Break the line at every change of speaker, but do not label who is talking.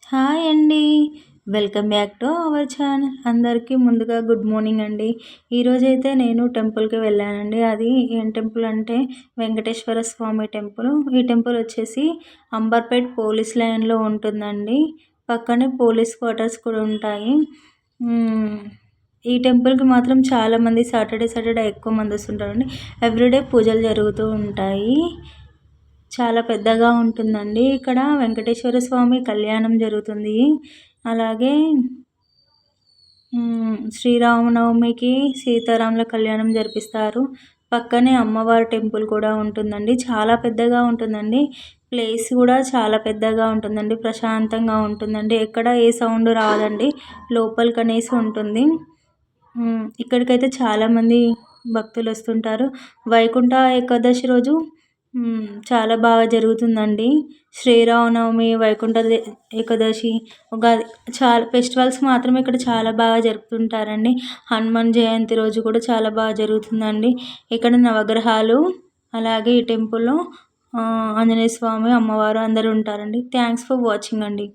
Hi అండి. Welcome back to our channel. అందరికీ ముందుగా గుడ్ మార్నింగ్ అండి. ఈరోజైతే నేను టెంపుల్‌కి వెళ్ళానండి. అది ఏం టెంపుల్ అంటే వెంకటేశ్వర స్వామి టెంపుల్. ఈ టెంపుల్ వచ్చేసి అంబర్పేట్ పోలీస్ లైన్‌లో ఉంటుందండి. పక్కనే పోలీస్ క్వార్టర్స్ కూడా ఉంటాయి. హ్మ్. ఈ టెంపుల్‌కి మాత్రం చాలామంది సాటర్డే ఎక్కువ మంది వస్తుంటారండి. ఎవ్రీడే పూజలు జరుగుతూ ఉంటాయి. చాలా పెద్దగా ఉంటుందండి. ఇక్కడ వెంకటేశ్వర స్వామి కళ్యాణం జరుగుతుంది. అలాగే శ్రీరామనవమికి సీతారాముల కళ్యాణం జరిపిస్తారు. పక్కనే అమ్మవారి టెంపుల్ కూడా ఉంటుందండి. చాలా పెద్దగా ఉంటుందండి. ప్లేస్ కూడా చాలా పెద్దగా ఉంటుందండి. ప్రశాంతంగా ఉంటుందండి. ఎక్కడ ఏ సౌండ్ రాదండి. లోపలికనేసి ఉంటుంది. ఇక్కడికైతే చాలామంది భక్తులొస్తుంటారు. వైకుంఠ ఏకాదశి రోజు చాలా బాగా జరుగుతుందండి. శ్రీరామనవమి, ఏకాదశి, ఉగాది చాలా ఫెస్టివల్స్ మాత్రం ఇక్కడ చాలా బాగా జరుపుతుంటారండి. హనుమాన్ జయంతి రోజు కూడా చాలా బాగా జరుగుతుందండి. ఇక్కడ నవగ్రహాలు అలాగే ఈ టెంపుల్‌లో ఆంజనేయ స్వామి, అమ్మవారు అందరూ ఉంటారండి. థ్యాంక్స్ ఫర్ వాచింగ్ అండి.